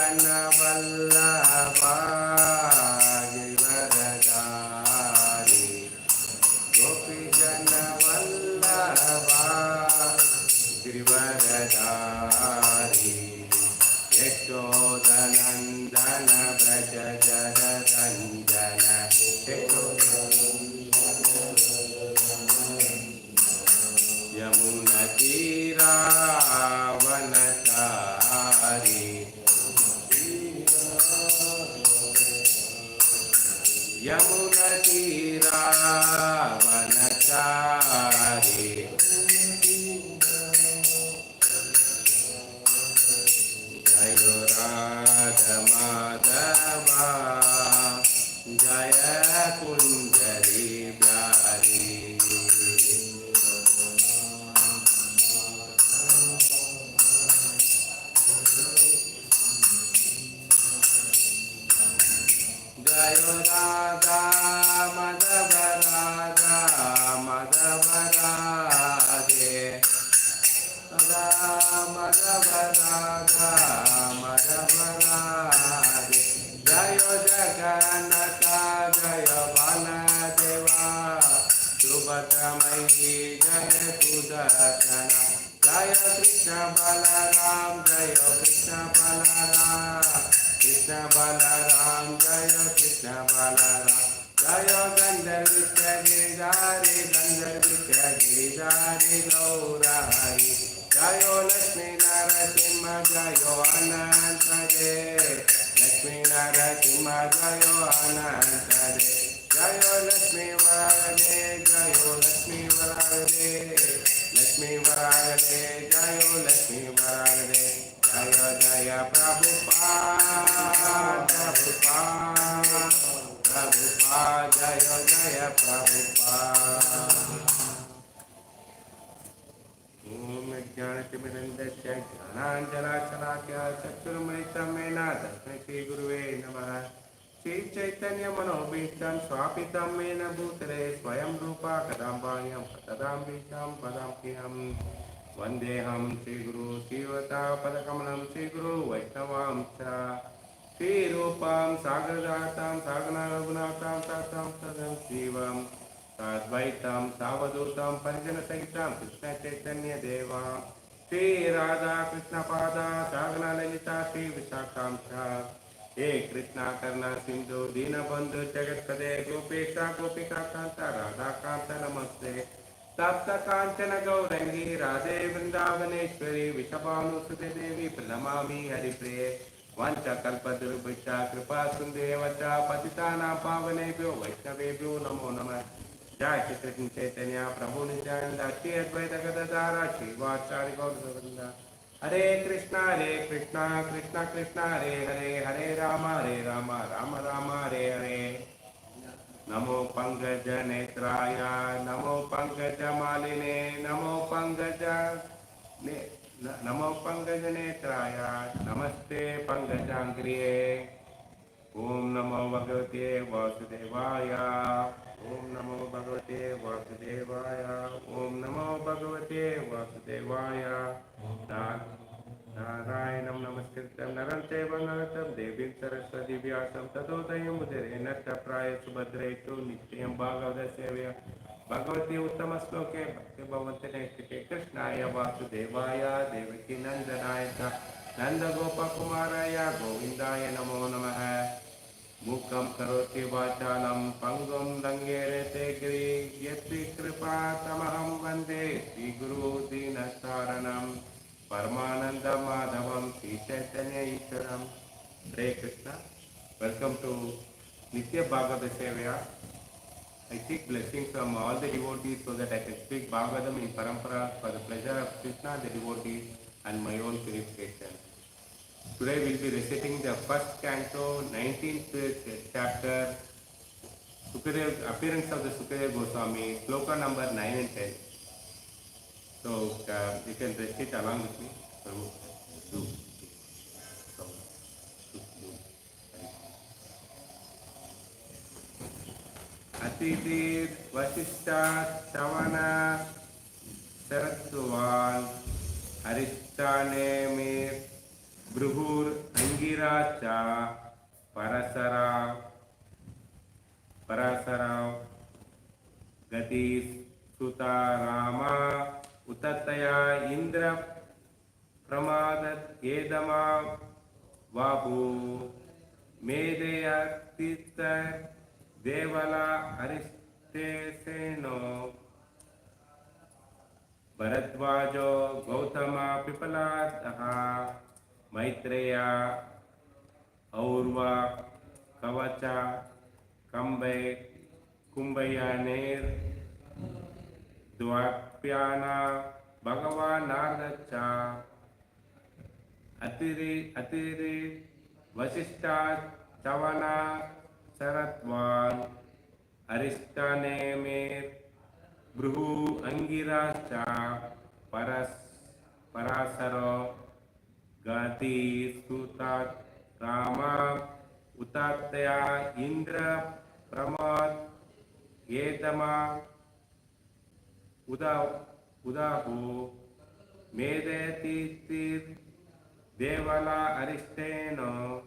जन वल्लभा गिरिवरधारी गोपी जन वल्लभा गिरिवरधारी यशोदनंदन व्रज जगरंजन यमुनतीरावनचारी यमुनतीरावनचारी जय राधा माधवा जय कुंजरी प्यारी जय राधा माधव राधा माधव राधे राधा माधव राधा माधव राधे जय जगन्नाथ जय बालदेवा सुभद्रमयी जय सुदर्शन जय कृष्ण बलराम जय कृष्ण बलराम कृष्ण बलराम जय कृष्ण बलराम जय गंधर्व गिरिधारी गौरहरि जय लक्ष्मी नरसिंह जय अनंत देव लक्ष्मी नरसिंह जय अनंत देव जय लक्ष्मी वरदे जय लक्ष्मी वरदे लक्ष्मी वरदे जय लक्ष्मी वरदे जय जय प्रभुपाद प्रभुपाद प्रभुपाद जय जय प्रभुपाद ओम ज्ञानतिमिरन्दस्य ज्ञानाञ्जनशलाकया चक्षुर्मलितं येन तस्मै श्रीगुरुवे नमः श्री चैतन्य मनोभीष्टं स्वापितं येन भूतले स्वयं रूपा कदाम्बाह्यं तदाम्बीशां पदाम्यहं वन्देऽहं श्रीगुरु श्रीवतापदकमलं श्रीगुरु वैष्णवां च श्रीरूपां सागरजातं सागना रघुनाथां तातां सदं शिवं साद्वैतं सावधूतं परिजनसहितं कृष्ण चैतन्य देवा श्री राधा कृष्ण पादा सागना ललिता श्री विशाखां च हे कृष्णा करुणा सिंधु दीनबंधु जगत्पते गोपेशा गोपिका कांत राधा कांत नमस्ते तप्त कांचन गौरंगी राधे वृंदावनेश्वरी विषभानुसुते देवी प्रणमामि हरिप्रिये वंशकल्पतरुभ्यश्च कृपा सिन्धुवैश्च पतितानां पावनेभ्यो वैष्णवेभ्यो नमो नमः जय श्री कृष्ण चैतन्य प्रभु नित्यानंद श्री अद्वैत गदाधर श्रीवासादि गौरवृंद हरे कृष्णा कृष्णा कृष्णा हरे हरे हरे राम राम राम हरे हरे नमो पंकज नेत्राय नमो पंकज मालिने नमो पंकज नेत्राय नमस्ते पंकजांग्रिये ओम नमो भगवते वासुदेवाय ओम नमो भगवते वासुदेवाय ओम नमो भगवते वासुदेवाय नारायणं नमस्कृत्यं नरं चैव नरोत्तमं देवीं सरस्वतीं व्यासं ततो जयमुदीरये नटप्राय सुभद्रेषु नित्यं भागवतसेवया भगवती उत्तमश्लोके भक्तिभवन्ते कृष्णाय वासुदेवाय देवकी नन्दनाय च नन्दगोपकुमाराय गोविन्दाय नमो नमः मूकं करोति वाचालं पंगुं लङ्घयते गिरिं यत्कृपातमहं वन्दे श्रीगुरु दीनतारणं परमानंद माधवम श्री चैतन्य ईश्वरम हरे कृष्णा वेलकम टू नित्य भागवत सेवया I seek blessings from all the devotees so that I can speak Bhagavatam in parampara for the pleasure of Krishna, the devotees, and my own purification. Today we will be reciting the first canto, 19th chapter, appearance of the Sukadeva Goswami, sloka number 9 and 10. So you can recite along with me. Atitir Vasishta Shavana Saratsuvan Harishtane Mir Bruhur Angiracha Parasarav Gatis Sutarama Utataya Indra Pramadat Edama Vahu Medayatita Devala Aristeseno Bharadvajo Gautama Pipalataha Maitreya Aurva Kavacha Kumbayaner Dwapyana Bhagavan Nardacha Atiri Vasishta Chavana Saratvan Aristanemir Bruhu Angirascha Parasaro Gati Sutat Rama Utataya Indra Pramad Yetama Udahu Medetitir Devala Aristeno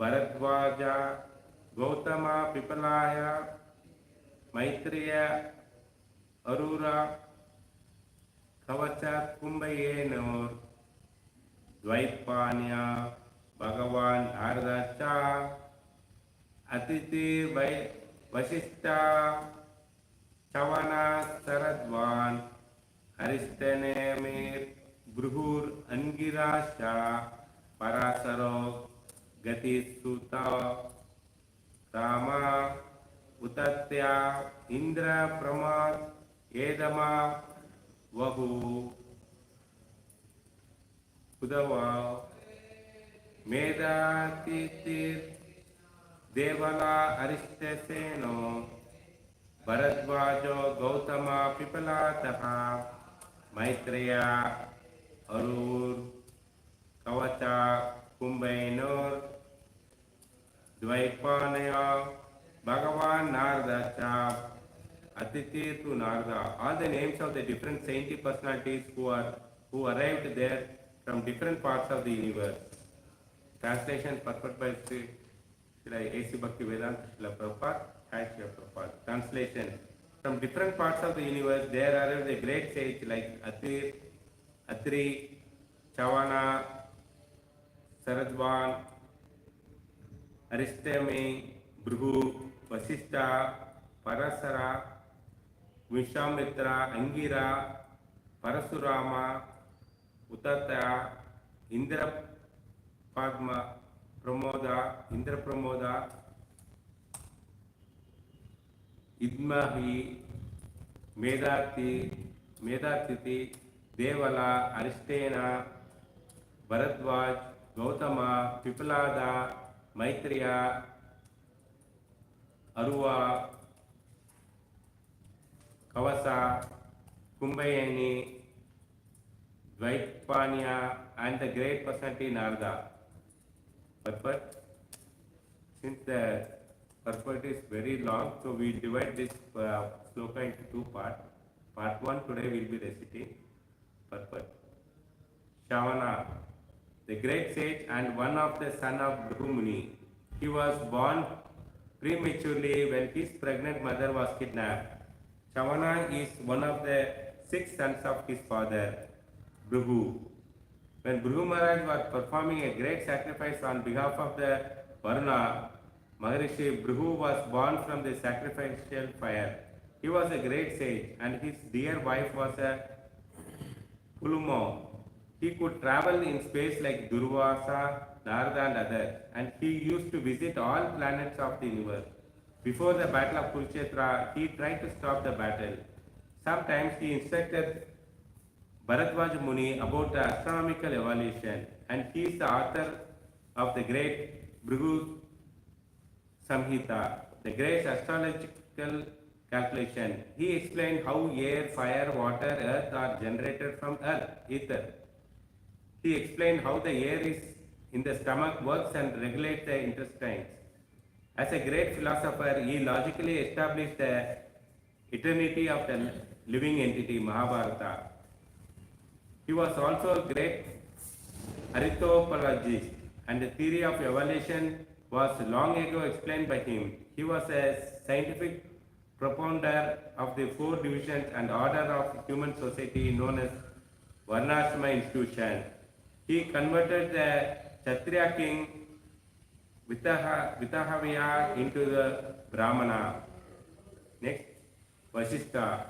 Bharadvaja Gautama Pipalaya Maitreya Arura Kavacha Kumbayenor Dvaipanya Bhagavan Ardacha Atiti Vasishta Chavana Saradvan Aristanemir Bruhur Angirasha Parasaro Gati Suta Rama Utatya Indra Pramad Edama Vahu Udava Medatitir Devala Aristeseno Bharadvajo Gautama Pipalataha Maitreya Arur Kavacha Kumbainur Dvaipanaya Bhagavan Nardacha Atiti to Narda. All the names of the different saintly personalities who arrived there from different parts of the universe. Translation purport by Sri A.C. Bhaktivedanta Srila Prabhupada, H.G. Prabhupada. Translation: from different parts of the universe there arrived a great sage like Atri, Chavana, Saradvan, Aristemi, Bhrugu, Vasishta, Parasara, Vishamitra, Angira, Parasurama, Utata, Indra Pramoda, Idmahi, Medatiti, Devala, Aristena, Bharadvaj, Gautama, Pipalada, Maitreya, Aruva, Kavasa, Kumbayani, Dvaipanya, and the great personality Narada. Purport. Since the purport is very long, so we divide this sloka into two parts. Part 1 today will be reciting. Purport. Shavana, the great sage and one of the son of Bhrigu Muni. He was born prematurely when his pregnant mother was kidnapped. Shavana is one of the 6 sons of his father, Bhrigu. When Bhrigu Maharaj was performing a great sacrifice on behalf of the Varuna, Maharishi Bhrigu was born from the sacrificial fire. He was a great sage and his dear wife was a Pulumo. He could travel in space like Durvasa, Narada and others, and he used to visit all planets of the universe. Before the battle of Kurukshetra, he tried to stop the battle. Sometimes he instructed Bharadvaj Muni about the astronomical evolution, and he is the author of the great Bhrigu Samhita, the great astrological calculation. He explained how air, fire, water, earth are generated from earth, ether. He explained how the air is in the stomach works and regulates the intestines. As a great philosopher, he logically established the eternity of the living entity, Mahabharata. He was also a great archaeologist, and the theory of evolution was long ago explained by him. He was a scientific propounder of the four divisions and order of human society known as Varnashrama institution. He converted the Kshatriya king Vitahavya into the Brahmana. Next, Vasishtha.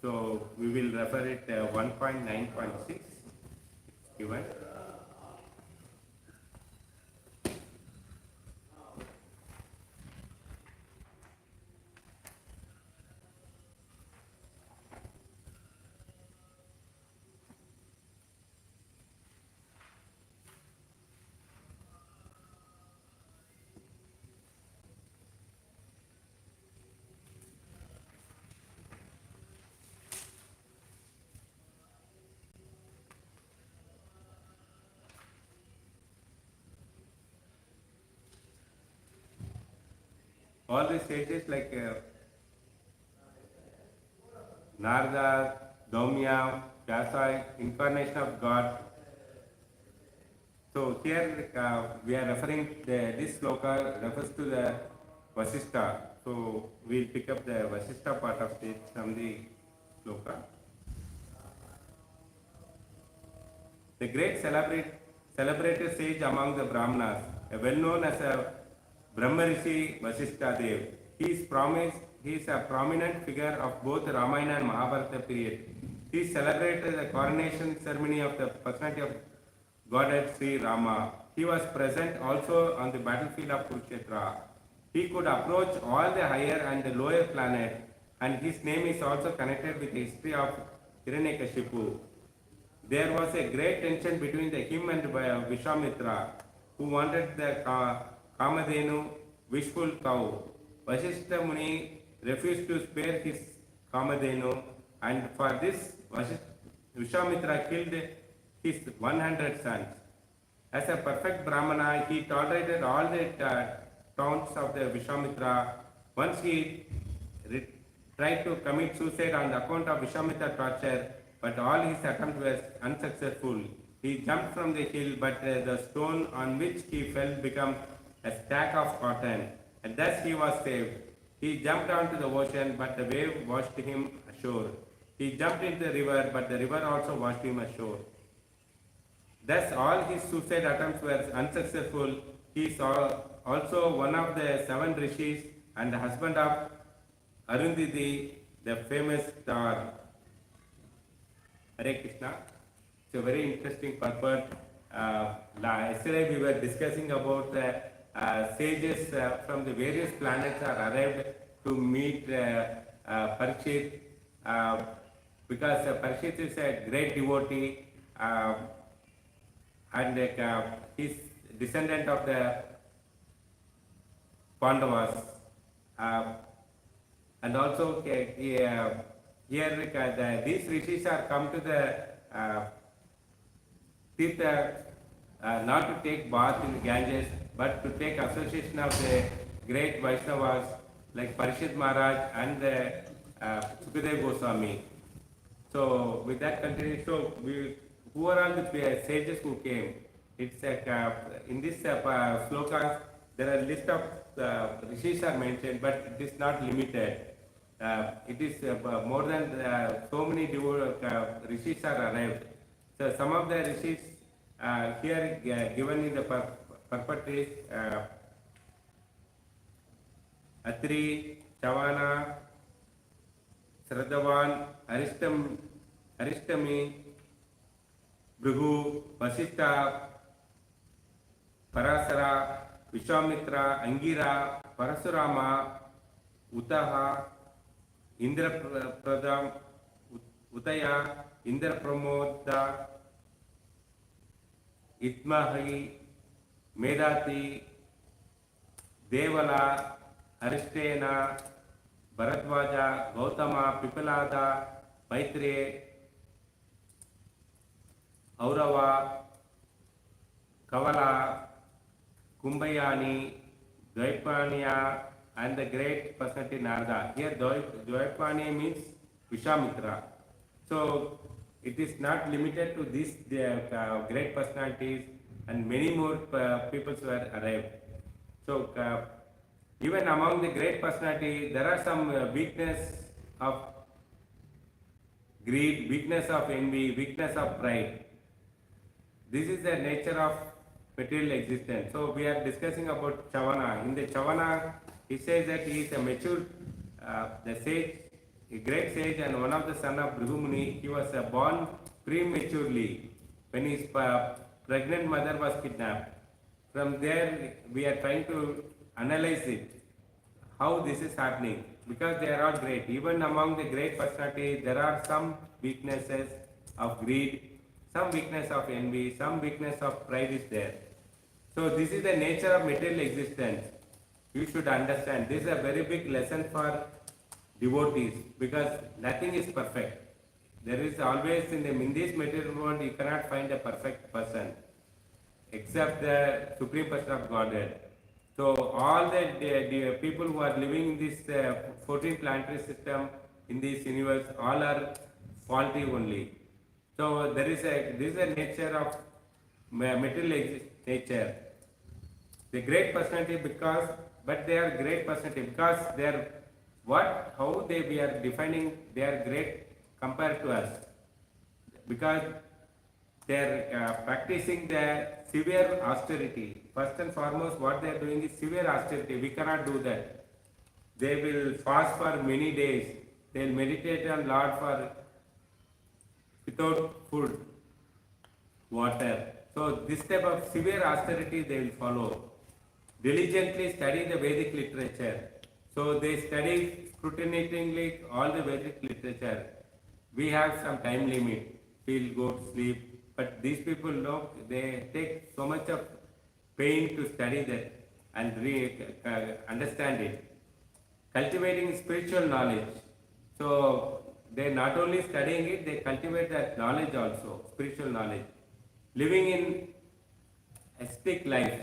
So we will refer it 1.9.6 given. All the sages like Narada, Daumya, Vyasa, incarnation of God. So here we are referring this sloka refers to the Vasishtha. So we'll pick up the Vasishtha part of it from the sloka. The great celebrated sage among the Brahmanas, well known as a Brahma Rishi Vasishtha Dev. He is a prominent figure of both Ramayana and Mahabharata period. He celebrated the coronation ceremony of the personality of Godhead Sri Rama. He was present also on the battlefield of Kurukshetra. He could approach all the higher and the lower planets, and his name is also connected with the history of Hiranyakashipu. There was a great tension between him and Vishwamitra, who wanted the Kamadhenu, wishful cow. Vasishtha Muni refused to spare his Kamadhenu, and for this Vishwamitra killed his 100 sons. As a perfect Brahmana, he tolerated all the taunts of the Vishwamitra. Once he tried to commit suicide on account of Vishwamitra torture, but all his attempts were unsuccessful. He jumped from the hill, but the stone on which he fell became a stack of cotton, and thus he was saved. He jumped onto the ocean, but the wave washed him ashore. He jumped into the river, but the river also washed him ashore. Thus all his suicide attempts were unsuccessful. He is also one of the 7 rishis and the husband of Arundhati, the famous star. Hare Krishna. It's a very interesting purport. Yesterday we were discussing about sages from the various planets are arrived to meet Parikshit because Parikshit is a great devotee and he's descendant of the Pandavas. And also here these rishis are come to the Tirtha not to take bath in the Ganges, but to take association of the great Vaishnavas like Parishit Maharaj and Sukadev Goswami. So with that continuation, so who are all the sages who came? It's in this slokas there are a list of rishis are mentioned, but it is not limited. It is more than so many rishis are arrived. So some of the rishis here given in the purport is Atri, Chavana, Sradavan, Arishtami, Bhrigu, Vasishtha, Parasara, Vishwamitra, Angira, Parasurama, Utaha, Indrapradam, Utaya, Indrapramoda, Itmahi, Medati, Devala, Aristena, Bharadwaja, Gautama, Pipalada, Maitre, Aurava, Kavala, Kumbayani, Dvaipaniya, and the great personality Narada. Here Dvaipani means Vishwamitra. So It is not limited to these great personalities, and many more people were arrived. So even among the great personality, there are some weakness of greed, weakness of envy, weakness of pride. This is the nature of material existence. So we are discussing about Chavana. In the Chavana, he says that he is a mature, the sage, a great sage, and one of the son of Bhrigumuni. He was born prematurely when his pregnant mother was kidnapped. From there, we are trying to analyze it, how this is happening, because they are all great. Even among the great personalities, there are some weaknesses of greed, some weakness of envy, some weakness of pride is there. So this is the nature of material existence. You should understand. This is a very big lesson for devotees, because nothing is perfect. There is always in this material world you cannot find a perfect person except the Supreme Person of Godhead. So all the people who are living in this 14 planetary system in this universe, all are faulty only. So this is a nature of material nature. The great personality but they are great personality because they are how we are defining they are great compared to us, because they are practicing the severe austerity. First and foremost, what they are doing is severe austerity. We cannot do that. They will fast for many days. They will meditate on Lord for without food, water. So this type of severe austerity they will follow. Diligently study the Vedic literature. So they study scrutinizingly all the Vedic literature. We have some time limit. We'll go to sleep. But these people know they take so much of pain to study that and understand it. Cultivating spiritual knowledge. So they not only studying it, they cultivate that knowledge also, spiritual knowledge. Living in ascetic life.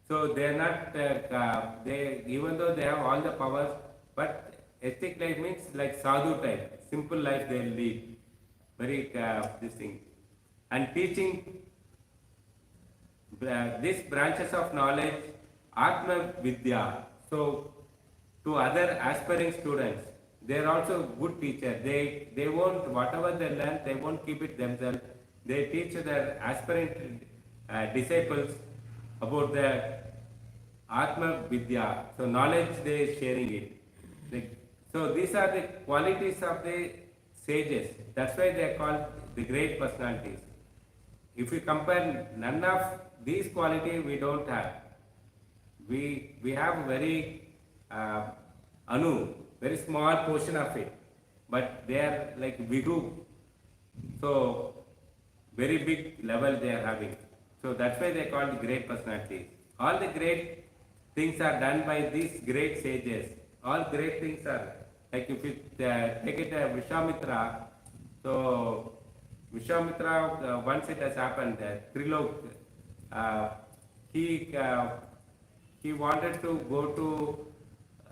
So they are not, even though they have all the powers, but ascetic life means like sadhu type, simple life they lead. Very this thing. And teaching these branches of knowledge, Atma Vidya. So to other aspiring students, they are also good teachers. They won't, whatever they learn, they won't keep it themselves. They teach their aspirant disciples about the Atma Vidya. So knowledge they are sharing it. So these are the qualities of the sages. That's why they are called the great personalities. If we compare, none of these qualities we don't have. We have very very small portion of it, but they are like Vigu. So very big level they are having. So that's why they are called great personalities. All the great things are done by these great sages. All great things are, like if you take it Vishwamitra, so Vishwamitra, once it has happened, Trilok, he wanted to go to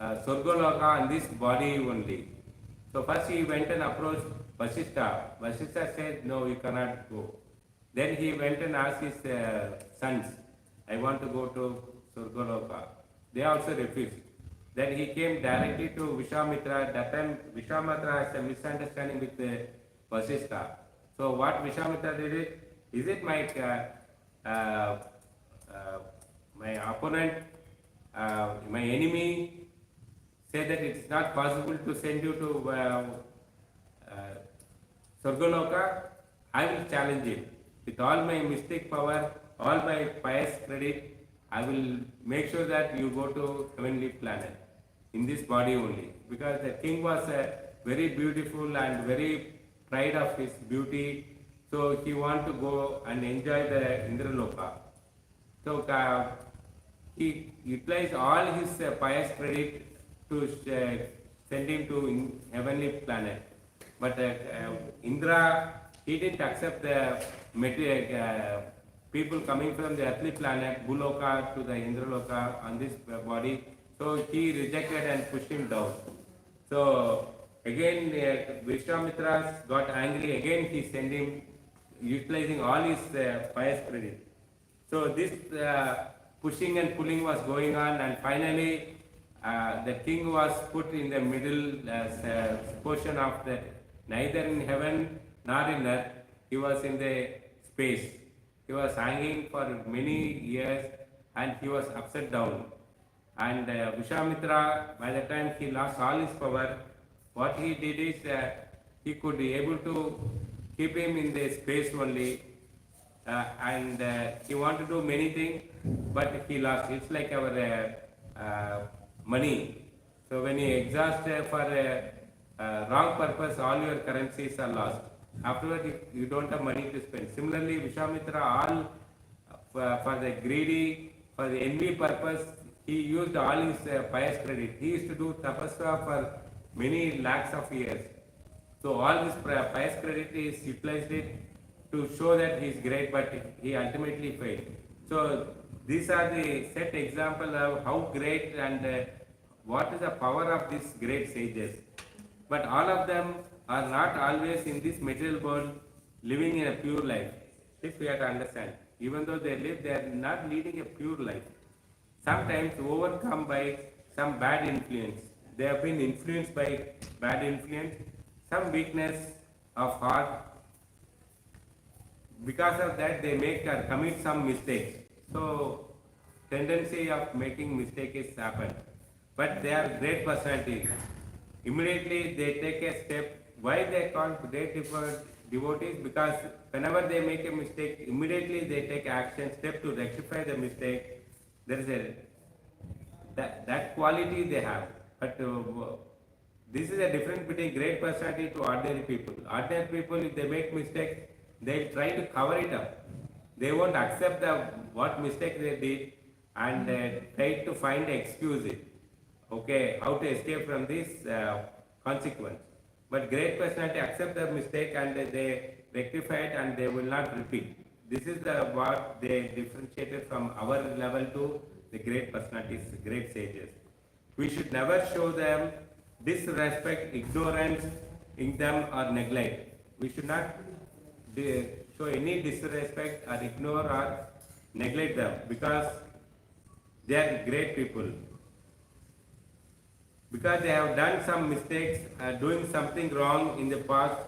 Swargaloka on this body only. So first he went and approached Vasishtha. Vasishtha said, no, you cannot go. Then he went and asked his sons, I want to go to Swargaloka. They also refused. Then he came directly to Vishwamitra. That time Vishwamitra has a misunderstanding with Vasishtha. So what Vishwamitra did is it my my opponent, my enemy, say that it is not possible to send you to Swargaloka, I will challenge it. With all my mystic power, all my pious credit, I will make sure that you go to heavenly planet in this body only. Because the king was very beautiful and very pride of his beauty, so he want to go and enjoy the Indraloka. So he utilized all his pious credit to send him to heavenly planet. But Indra, he didn't accept the material, people coming from the earthly planet, Bhuloka to the Indraloka on this body. So he rejected and pushed him down. So Again, Vishwamitra got angry. Again, he sent him, utilizing all his pious credit. So this pushing and pulling was going on, and finally, the king was put in the middle portion of the, neither in heaven nor in earth. He was in the space. He was hanging for many years, and he was upside down. And Vishwamitra, by the time he lost all his power, what he did is he could be able to keep him in the space only, and he wanted to do many things, but he lost. It's like our money. So when you exhaust for a wrong purpose, all your currencies are lost. Afterwards, you don't have money to spend. Similarly, Vishwamitra, all for the greedy, for the envy purpose, he used all his pious credit. He used to do tapasya for many lakhs of years. So all this pious credit is utilized it to show that he is great, but he ultimately failed. So these are the set example of how great and what is the power of these great sages. But all of them are not always in this material world living in a pure life. This we have to understand. Even though they live, they are not leading a pure life. Sometimes overcome by some bad influence. They have been influenced by bad influence, some weakness of heart. Because of that, they make or commit some mistakes. So, tendency of making mistakes happen. But they are great personalities. Immediately they take a step. Why they call great devotees? Because whenever they make a mistake, immediately they take action, step to rectify the mistake. There is a that quality they have. But this is a difference between great personality to ordinary people. Ordinary people, if they make mistakes, they try to cover it up. They won't accept what mistake they did and try to find excuse it. Okay, how to escape from this consequence. But great personality accept the mistake and they rectify it and they will not repeat. This is what they differentiated from our level to the great personalities, great sages. We should never show them disrespect, ignorance in them or neglect. We should not show any disrespect or ignore or neglect them because they are great people. Because they have done some mistakes, doing something wrong in the past,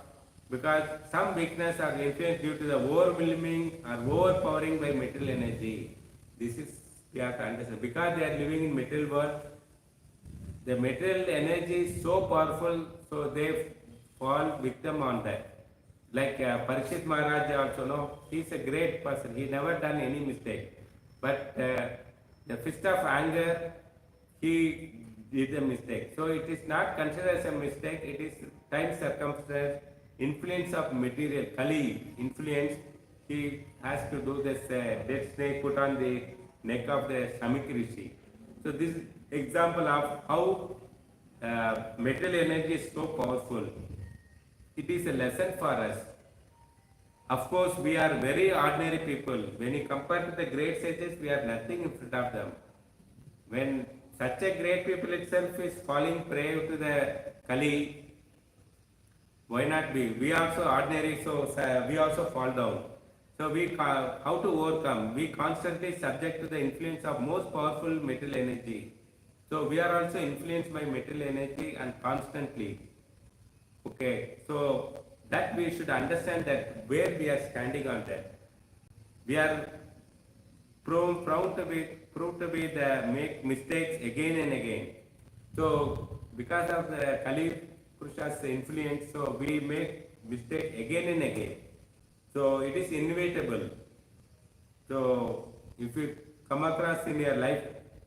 because some weakness or influence due to the overwhelming or overpowering by material energy. This is we have to understand. Because they are living in material world, the material energy is so powerful, so they fall victim on that. Like Parikshit Maharaj also, no, he is a great person. He never done any mistake. But the fist of anger, he did a mistake. So it is not considered as a mistake. It is time, circumstance, influence of material, Kali influence. He has to do this dead snake put on the neck of the Samik Rishi. So this example of how material energy is so powerful. It is a lesson for us. Of course, we are very ordinary people. When you compare to the great sages, we are nothing in front of them. When such a great people itself is falling prey to the Kali, why not we? We also ordinary, so we also fall down. So how to overcome? We constantly subject to the influence of most powerful material energy. So we are also influenced by material energy and constantly. Okay, so that we should understand that where we are standing on that. We are prone to be the make mistakes again and again. So because of the Kali Purusha's influence, so we make mistakes again and again. So it is inevitable. So if you come across in your life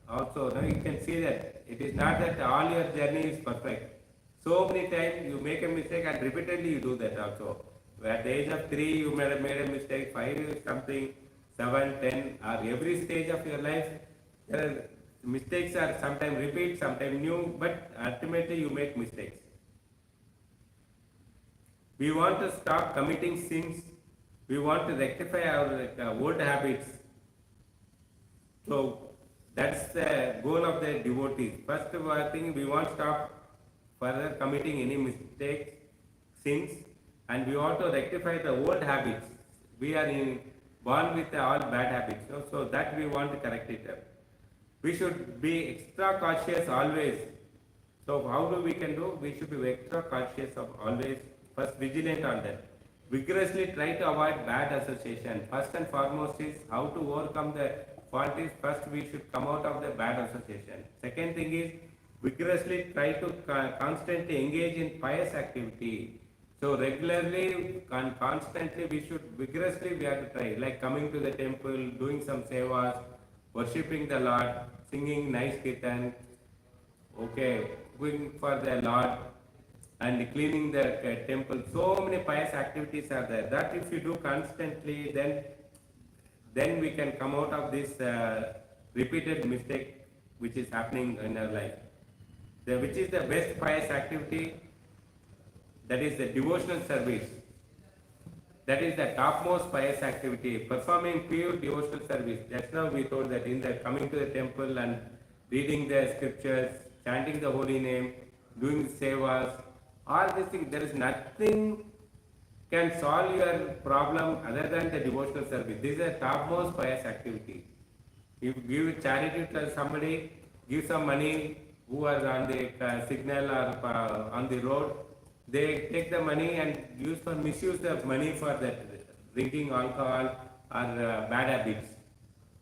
also, now you can see that it is not that all your journey is perfect. So many times you make a mistake and repeatedly you do that also. At the age of 3 you made a mistake, 5 something, 7, 10, or every stage of your life, mistakes are sometimes repeat, sometimes new, but ultimately you make mistakes. We want to stop committing sins. We want to rectify our old habits. So that's the goal of the devotees. First thing, we want to stop further committing any mistakes, sins, and we want to rectify the old habits. We are born with all bad habits, so that we want to correct it up. We should be extra cautious always. So how do we can do? We should be extra cautious of always, first vigilant on that. Vigorously try to avoid bad association. First and foremost is how to overcome the fault is first we should come out of the bad association. Second thing is vigorously try to constantly engage in pious activity. So regularly and constantly we should vigorously we have to try, like coming to the temple, doing some sevas, worshipping the Lord, singing nice kirtan, okay, going for the Lord and cleaning the temple. So many pious activities are there. That if you do constantly, then we can come out of this repeated mistake which is happening in our life. Which is the best pious activity? That is the devotional service. That is the topmost pious activity, performing pure devotional service. Just now we told that in the coming to the temple and reading the scriptures, chanting the holy name, doing sevas, all these things, there is nothing can solve your problem other than the devotional service. This is the topmost pious activity. If you give charity to somebody, give some money who are on the signal or on the road, they take the money and misuse the money for that drinking alcohol or bad habits.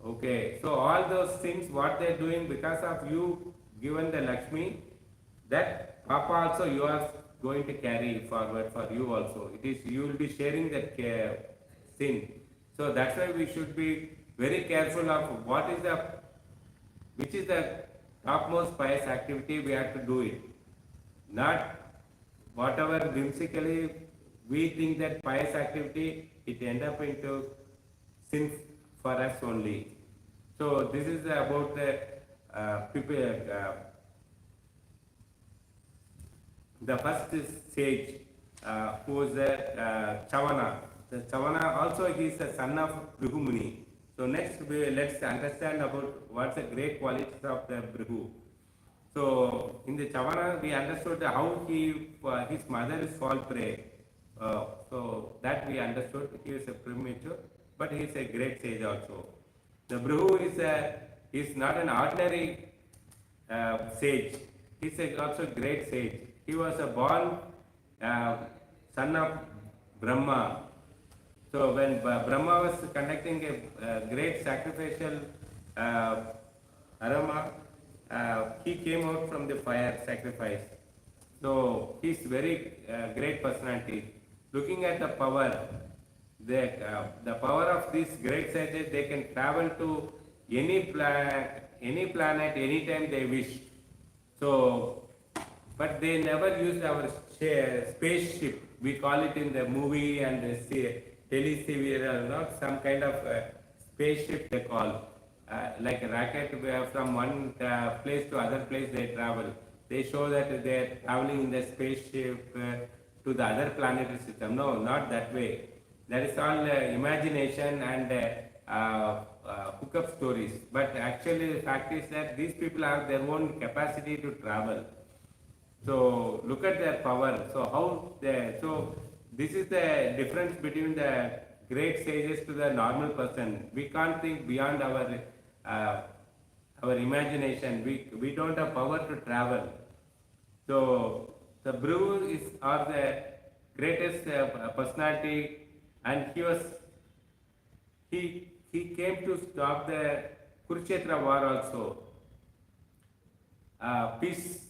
Okay, so all those things what they are doing because of you given the Lakshmi, that Papa also you are going to carry forward for you also. It is you will be sharing that sin. So that's why we should be very careful of which is the topmost pious activity we have to do it. Not whatever whimsically we think that pious activity, it end up into sin for us only. So this is about the people. The first sage who was Chavana. The Chavana also he is the son of Bhrigu Muni. So next let's understand about what's the great qualities of the Bhrigu. So in the Chavana we understood how his mother is fall prey. So that we understood. He is a premature, but he is a great sage also. The Bhrigu is not an ordinary sage. He is also a great sage. He was a born son of Brahma. So when Brahma was conducting a great sacrificial aroma, he came out from the fire sacrifice. So he is very great personality. Looking at the power, the power of these great sages, they can travel to any planet, anytime they wish. So but they never used our spaceship. We call it in the movie and the teleserial, not some kind of spaceship they call. Like a rocket from one place to other place they travel. They show that they are traveling in the spaceship to the other planetary system. No, not that way. That is all imagination and hookup stories. But actually the fact is that these people have their own capacity to travel. So look at their power. So this is the difference between the great sages to the normal person. We can't think beyond our imagination. We don't have power to travel. So the Bhrigu is the greatest personality, and he came to stop the Kurukshetra war also. Peace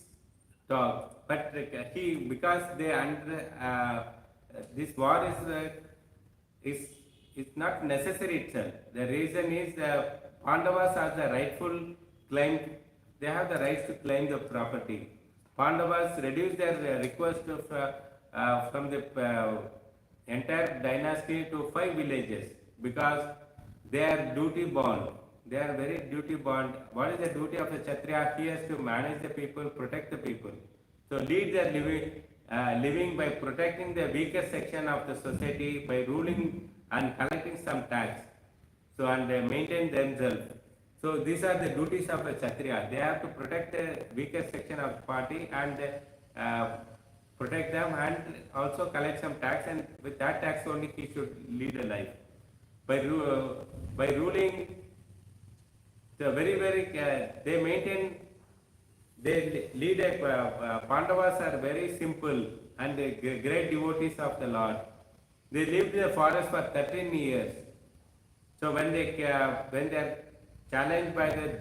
talk, but because they this war is not necessary itself. The reason is the Pandavas are the rightful claim. They have the rights to claim the property. Pandavas reduced their request from the entire dynasty to 5 villages because they are duty bound. They are very duty bound. What is the duty of a Kshatriya? He has to manage the people, protect the people. So lead their living by protecting the weaker section of the society, by ruling and collecting some tax. So and maintain themselves. So these are the duties of a Kshatriya. They have to protect the weaker section of the party and uh, protect them and also collect some tax, and with that tax only he should lead a life. By ruling, the they maintain, they lead a, Pandavas are very simple and great devotees of the Lord. They lived in the forest for 13 years. So when they are challenged by the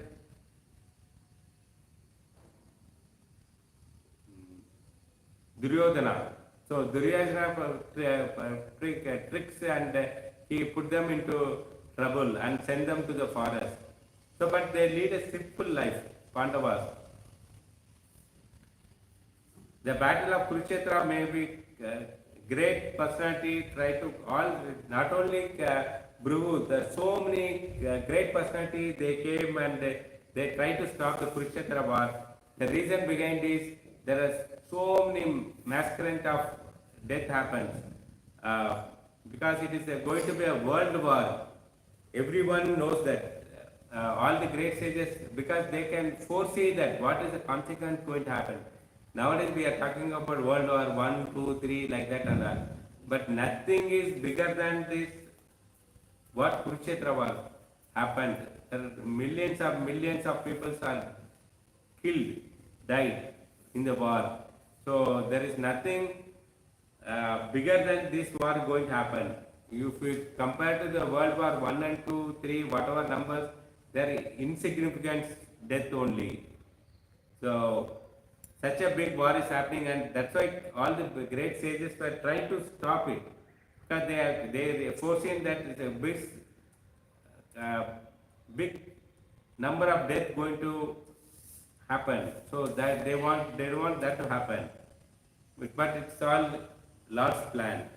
Duryodhana, so Duryodhana tricks, and he put them into trouble and sent them to the forest. So, but they lead a simple life, Pandavas. The battle of Kurukshetra may be great personality try to all, not only Bhrigu, there are so many great personality, they came and they tried to stop the Kurukshetra war. The reason behind is there are so many massacres of death happens because it is going to be a world war. Everyone knows that. All the great sages, because they can foresee that what is the consequence going to happen. Nowadays we are talking about World War 1, 2, 3, like that and all. But nothing is bigger than this, what Kurukshetra was happened. Millions of people are killed, died in the war. So there is nothing bigger than this war going to happen. If you compare to the World War 1 and 2, 3, whatever numbers, they are insignificant death only. So such a big war is happening, and that's why all the great sages were trying to stop it, because they foreseen that it's a big number of death going to happen. So that they don't want that to happen. But it's all Lord's plan.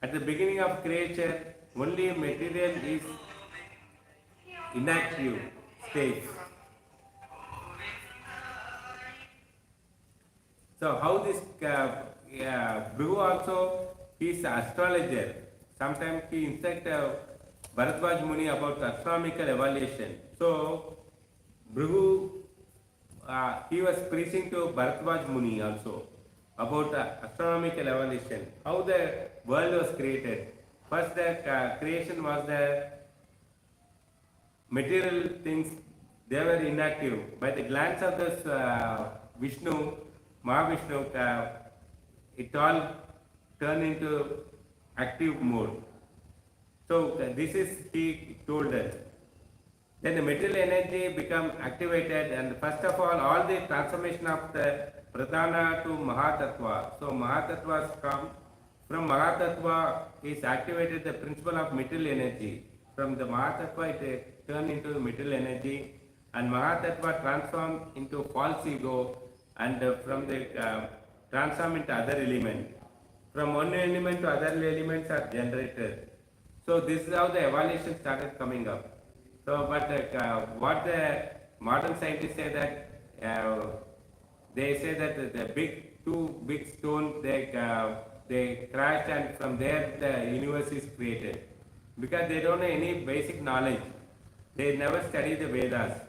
At the beginning of creation, only material is inactive stage. So how this Bhrigu also, he is an astrologer. Sometimes he instructs Bharadwaj Muni about astronomical evaluation. So Bhrigu, he was preaching to Bharadwaj Muni also about astronomical evaluation, how the world was created. First the creation was the material things, they were inactive. By the glance of this Vishnu, Mahavishnu, it all turned into active mode. So this is, he told us. Then the material energy become activated, and first of all the transformation of the Pradhana to Mahatattva. So Mahatattva come from Mahatattva is activated the principle of material energy. From the Mahatattva it turned into the material energy, and Mahatattva transformed into false ego, and from the transform into other element. From one element to other elements are generated. So this is how the evaluation started coming up. So, but what the modern scientists say that they say that the two big stones they crashed, and from there the universe is created, because they don't have any basic knowledge. They never study the Vedas.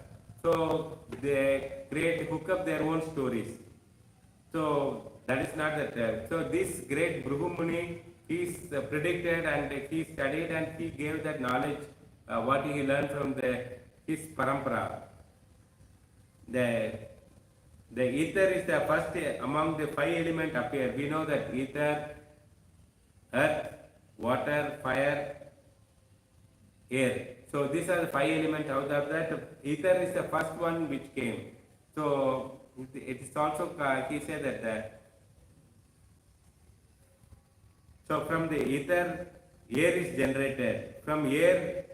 So they hook up their own stories. So that is not that. So this great Bhrigu Muni, he predicted and he studied and he gave that knowledge, what he learned from his parampara. The ether is the first among the 5 elements appear. We know that ether, earth, water, fire, air. So these are the 5 elements. Out of that, ether is the first one which came. So it is also, he said that so from the ether, air is generated. From air,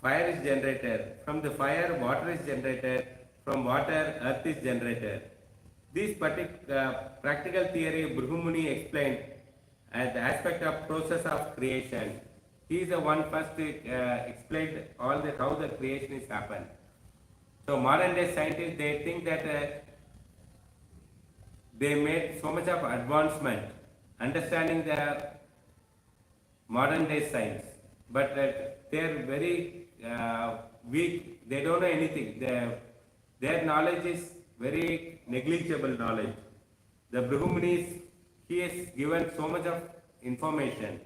fire is generated. From the fire, water is generated. From water, earth is generated. This practical theory Bhrigu Muni explained as the aspect of process of creation. He is the one first explained all how the creation is happened. So modern day scientists, they think that they made so much of advancement, understanding the modern day science, but they are very weak. They don't know anything. Their knowledge is very negligible knowledge. the Brahmanis, he has given so much of information.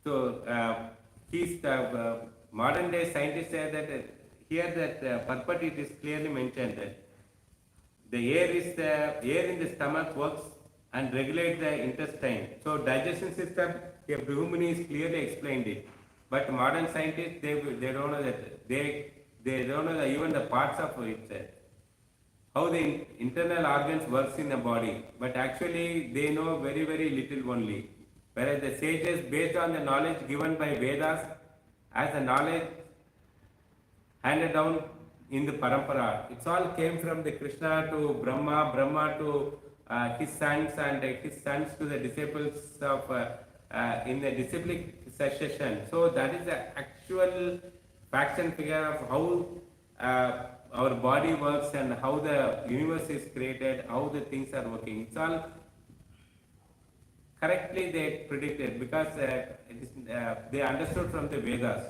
So modern day scientists say that here that purport it is clearly mentioned that the air in the stomach works and regulates the intestine. So digestion system, here Brahmanis clearly explained it. But modern scientists they don't know that they don't know even the parts of it. How the internal organs works in the body, but actually they know very little only. Whereas the sages, based on the knowledge given by Vedas, as the knowledge handed down in the parampara, it's all came from the Krishna to Brahma, Brahma to his sons, and his sons to the disciples of in the disciplic succession. So that is the actual facts and figure of how our body works and how the universe is created, how the things are working. It's all correctly they predicted because they understood from the Vedas.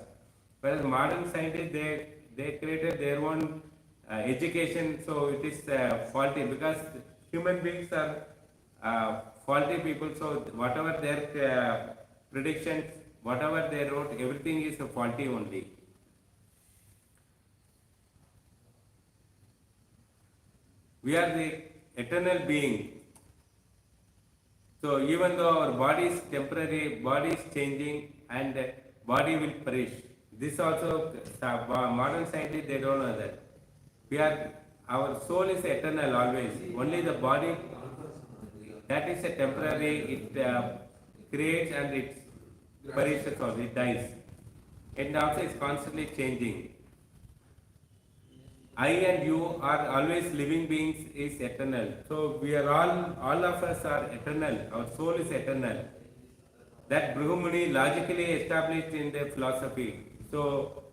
Whereas modern scientists, they created their own education, so it is faulty because human beings are faulty people. So whatever their predictions, whatever they wrote, everything is faulty only. We are the eternal being. So even though our body is temporary, body is changing, and body will perish. This also modern scientists they don't know that. Our soul is eternal always. Only the body that is a temporary. It creates and it perishes also. It dies. And also is constantly changing. I and you are always living beings is eternal. So we are all of us are eternal. Our soul is eternal. That Brahmani logically established in the philosophy. So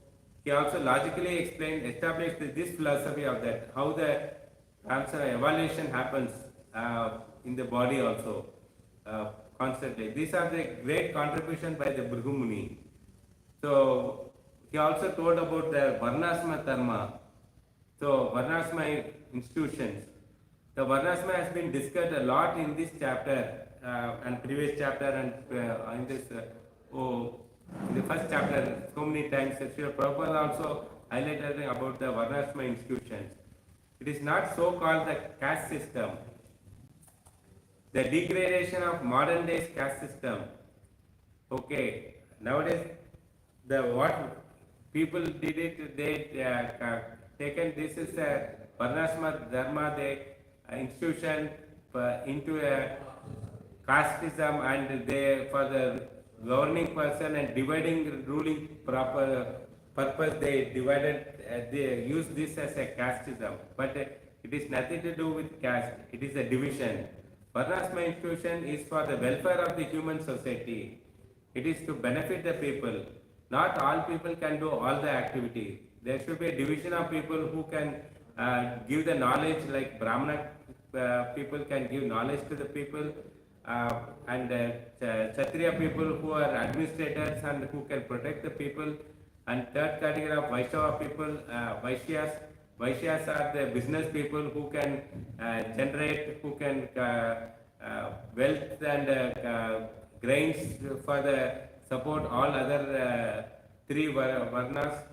he also logically established this philosophy of that, how the evolution happens in the body also constantly. These are the great contribution by the Brahmani. So he also told about the Varnasma Dharma. So Varnasma institutions. The Varnasma has been discussed a lot in this chapter and previous chapter and in this in the first chapter so many times. Srila Prabhupada also highlighted about the Varnasma institutions. It is not so called the caste system. The degradation of modern days caste system. Okay, nowadays what people did it, they taken this is a Varnasma Dharma, the institution into a casteism, and they for the governing person and dividing ruling proper purpose they divided. They use this as a casteism, but it is nothing to do with caste. It is a division. Varnasma institution is for the welfare of the human society. It is to benefit the people. Not all people can do all the activities. There should be a division of people who can give the knowledge, like Brahmana people can give knowledge to the people, and Kshatriya people who are administrators and who can protect the people, and third category of Vaishnava people, Vaishyas. Vaishyas are the business people who can generate, who can wealth and grains for the support all other three Varnas.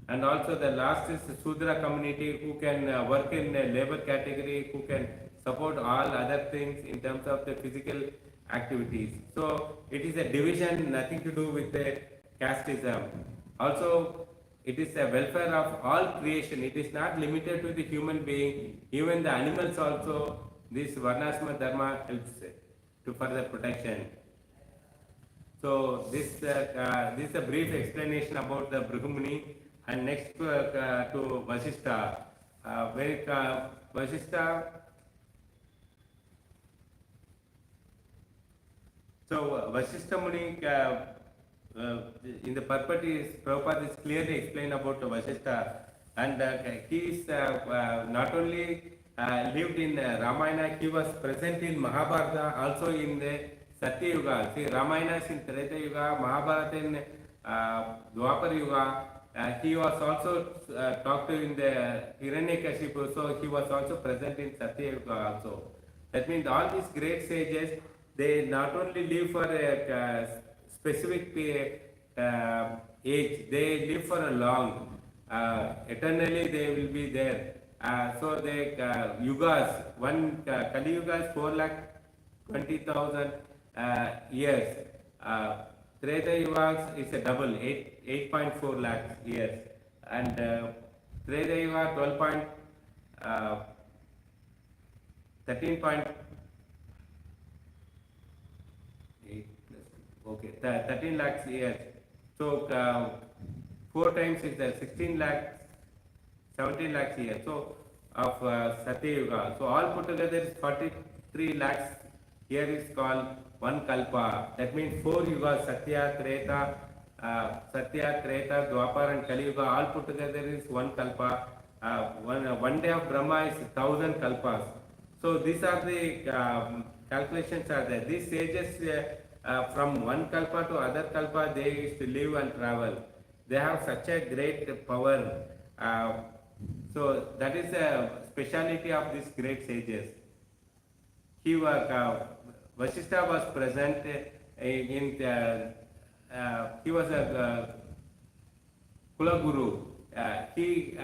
And also the last is the Sudra community who can work in a labor category, who can support all other things in terms of the physical activities. So it is a division, nothing to do with the casteism. Also, it is a welfare of all creation. It is not limited to the human being. Even the animals also, this Varnasma Dharma helps to further protection. So this is a brief explanation about the Brahmani. And next to Vasishtha. Vasishtha. So Vasishtha Muni in the purport is Prabhupada is clearly explained about Vasishtha, and he is not only lived in Ramayana, he was present in Mahabharata, also in the Satya Yuga. See, Ramayana is in Treta Yuga, Mahabharata in Dwapar Yuga, he was also talked to in the Hiranyakashipu, so he was also present in Satya Yuga also. That means all these great sages, they not only live for a specific age, they live for a long. Eternally they will be there. So the yugas, one Kali Yuga is 4,20,000 years. Treta Yuga is a double, 8.4 lakhs years. And Treta Yuga 13.8 okay, 13 lakhs years. So 4 times is the 16 lakhs, 17 lakhs years. So of Satya Yuga. So all put together is 43 lakhs. Here is called one kalpa. That means 4 yugas: Satya, Dwapar, and Kali Yuga. All put together is one kalpa. One day of Brahma is 1,000 kalpas. So these are the calculations are there. These sages from one kalpa to other kalpa, they used to live and travel. They have such a great power. So that is a speciality of these great sages. He was Vasishtha was present in the, he was a Kula Guru. He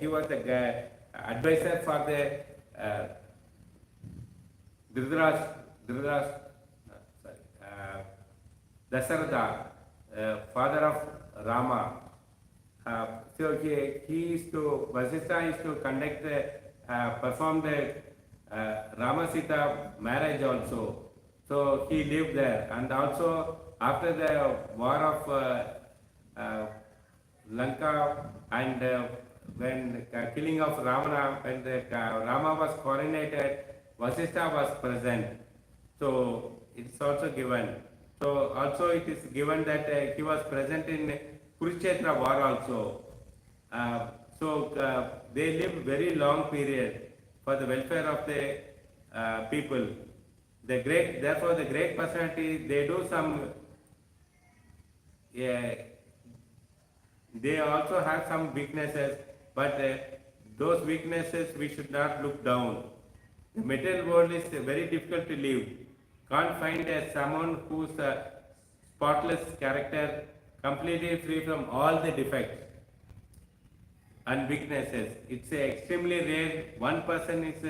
was the advisor for the Dasaratha, father of Rama. So he used to, Vasishtha used to conduct perform the Rama Sita marriage also. So he lived there, and also after the war of Lanka and when killing of Ravana, when the Rama was coronated, Vasishtha was present. So it's also given. So also it is given that he was present in Kurukshetra war also. So they lived very long period for the welfare of the people. Therefore the great personality, they do some, they also have some weaknesses, but those weaknesses we should not look down. The material world is very difficult to live. Can't find someone whose spotless character, completely free from all the defects and weaknesses. It's extremely rare. One person is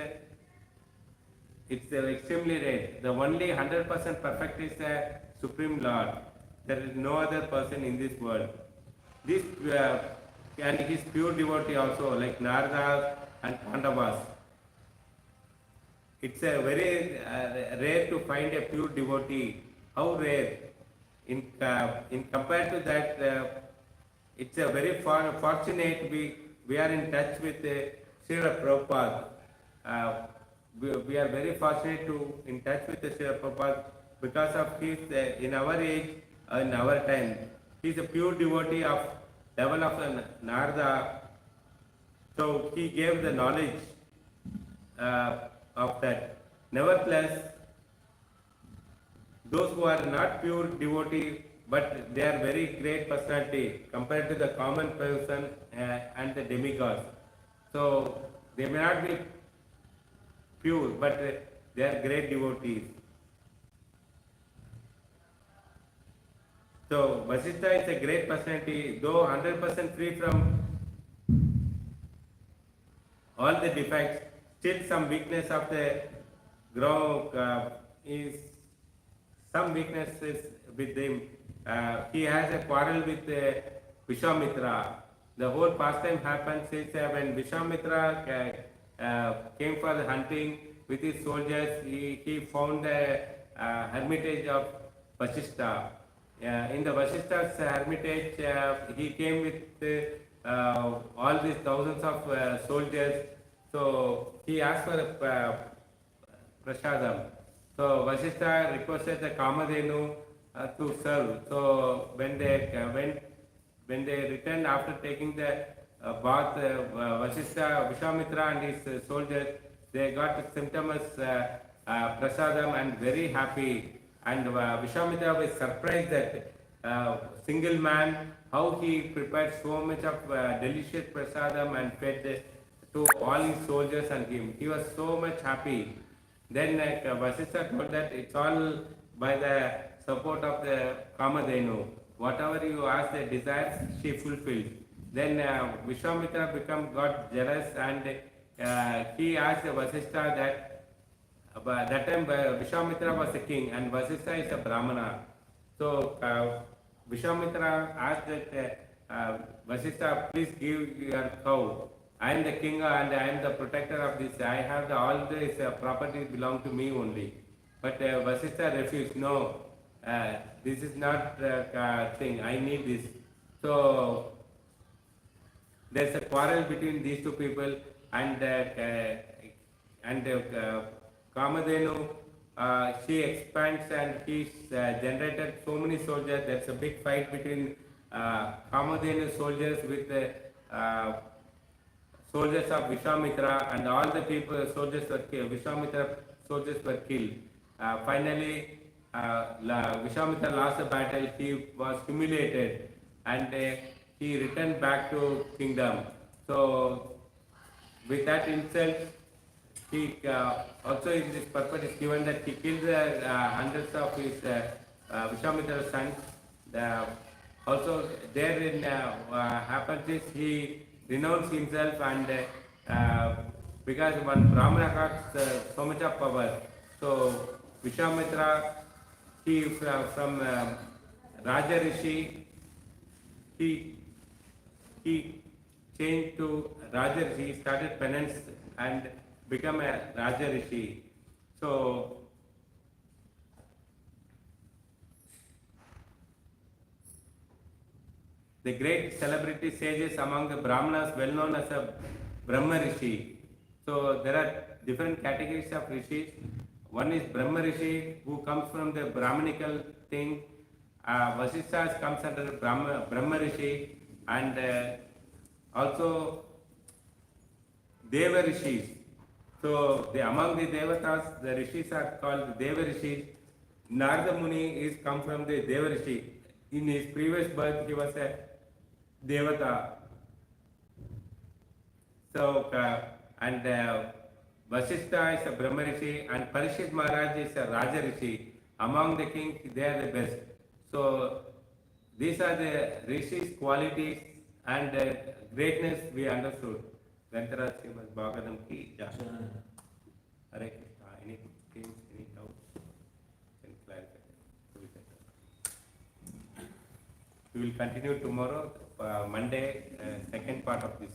it's extremely rare. The only 100% perfect is the Supreme Lord. There is no other person in this world. This and his pure devotee also, like Narada and Pandavas. It's a very rare to find a pure devotee. How rare! In compared to that, it's a very fortunate we are in touch with Srila Prabhupada. We are very fortunate to in touch with Srila Prabhupada because of his in our age, in our time. He is a pure devotee of level of Narada. So he gave the knowledge of that. Nevertheless, those who are not pure devotee, but they are very great personality compared to the common person and the demigods. So they may not be pure, but they are great devotees. So Vasishtha is a great personality, though 100% free from all the defects, still some weakness of the ground is some weaknesses with him. He has a quarrel with Vishwamitra. The whole pastime happens is when Vishwamitra came for the hunting with his soldiers. He found a hermitage of Vasishtha. In the Vasishtha's hermitage, he came with all these thousands of soldiers. So he asked for prasadam. So Vasishtha requested the Kamadhenu to serve. So when they returned after taking the bath, Vasishtha, Vishwamitra and his soldiers, they got symptoms prasadam and very happy. And Vishwamitra was surprised that single man, how he prepared so much of delicious prasadam and fed to all his soldiers and him. He was so much happy. Then Vasishtha told that it's all by the support of the Kamadhenu. Whatever you ask the desires, she fulfilled. Then Vishwamitra got jealous and he asked Vasishtha that that time Vishwamitra was a king and Vasishtha is a Brahmana. So Vishwamitra asked that Vasishtha, please give your cow. I am the king and I am the protector of this. I have all this property belong to me only. But Vasishtha refused. No, this is not the thing. I need this. So there's a quarrel between these two people, and Kamadhenu, she expands and she generated so many soldiers. There's a big fight between Kamadhenu soldiers with the soldiers of Vishwamitra, and all the people soldiers were killed. Vishwamitra soldiers were killed. Finally, Vishwamitra lost the battle. He was humiliated, and he returned back to kingdom. So with that insult, he also in this purport is given that he killed hundreds of his Vishwamitra's sons. Also therein happens is he renounced himself, and because one Brahmana got so much of power, so Vishwamitra, he from Raja Rishi, he changed to Raja Rishi, he started penance and become a Raja Rishi. So the great celebrity sages among the Brahmanas, well known as a Brahma Rishi. So there are different categories of rishis. One is Brahma Rishi, who comes from the Brahmanical thing. Vasishtha comes under Brahma Rishi, and also Deva Rishis. So among the Devatas, the Rishis are called Deva Rishis. Narada Muni is come from the Deva Rishi. In his previous birth, he was a Devata. So and Vasishtha is a Brahma Rishi, and Parishit Maharaj is a Raja Rishi. Among the kings, they are the best. So these are the Rishis' qualities and greatness we understood. Gantara Srimad-Bhagavatam ki jai. Hare Krishna. Any questions, any doubts? Can clarify. We will continue tomorrow, Monday, second part of this.